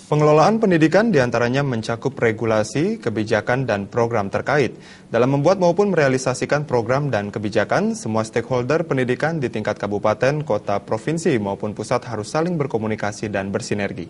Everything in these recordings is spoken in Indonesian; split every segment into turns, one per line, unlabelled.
Pengelolaan pendidikan diantaranya mencakup regulasi, kebijakan, dan program terkait. Dalam membuat maupun merealisasikan program dan kebijakan, semua stakeholder pendidikan di tingkat kabupaten, kota, provinsi maupun pusat harus saling berkomunikasi dan bersinergi.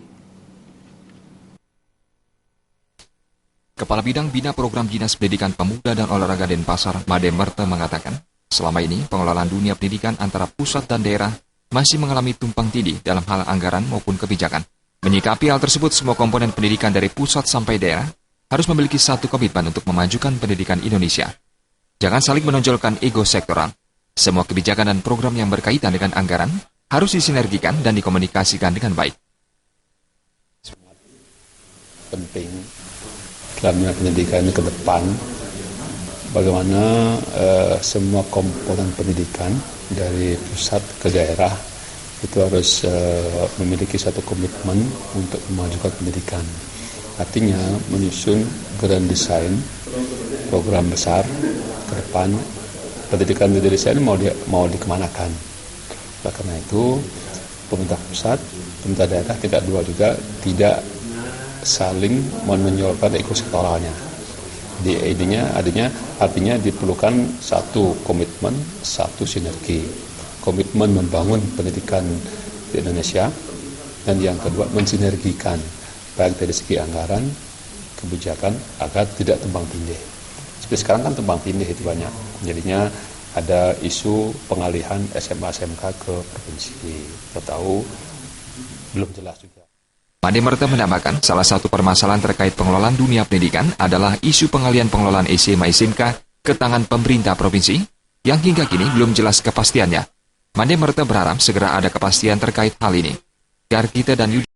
Kepala Bidang Bina Program Dinas Pendidikan Pemuda dan Olahraga Denpasar, Made Merte mengatakan, selama ini pengelolaan dunia pendidikan antara pusat dan daerah masih mengalami tumpang tindih dalam hal anggaran maupun kebijakan. Menyikapi hal tersebut, semua komponen pendidikan dari pusat sampai daerah harus memiliki satu komitmen untuk memajukan pendidikan Indonesia. Jangan saling menonjolkan ego sektoral. Semua kebijakan dan program yang berkaitan dengan anggaran harus disinergikan dan dikomunikasikan dengan baik.
Penting dalam pendidikan ini ke depan, bagaimana semua komponen pendidikan dari pusat ke daerah itu harus memiliki satu komitmen untuk memajukan pendidikan. Artinya menyusun grand design program besar ke depan pendidikan di Indonesia ini mau dikemanakan. Oleh karena itu pemerintah pusat, pemerintah daerah juga tidak saling menonjolkan ekosektoralnya. Artinya diperlukan satu komitmen, satu sinergi. Komitmen membangun pendidikan di Indonesia, dan yang kedua mensinergikan baik dari segi anggaran, kebijakan agar tidak tumpang tindih. Seperti sekarang kan tumpang tindih itu banyak. Jadinya ada isu pengalihan SMA SMK ke provinsi. Kita tahu belum jelas juga.
Made Merte menambahkan, salah satu permasalahan terkait pengelolaan dunia pendidikan adalah isu pengalihan pengelolaan SMA SMK ke tangan pemerintah provinsi yang hingga kini belum jelas kepastiannya. Made Merte berharap segera ada kepastian terkait hal ini. Gargita dan Yudi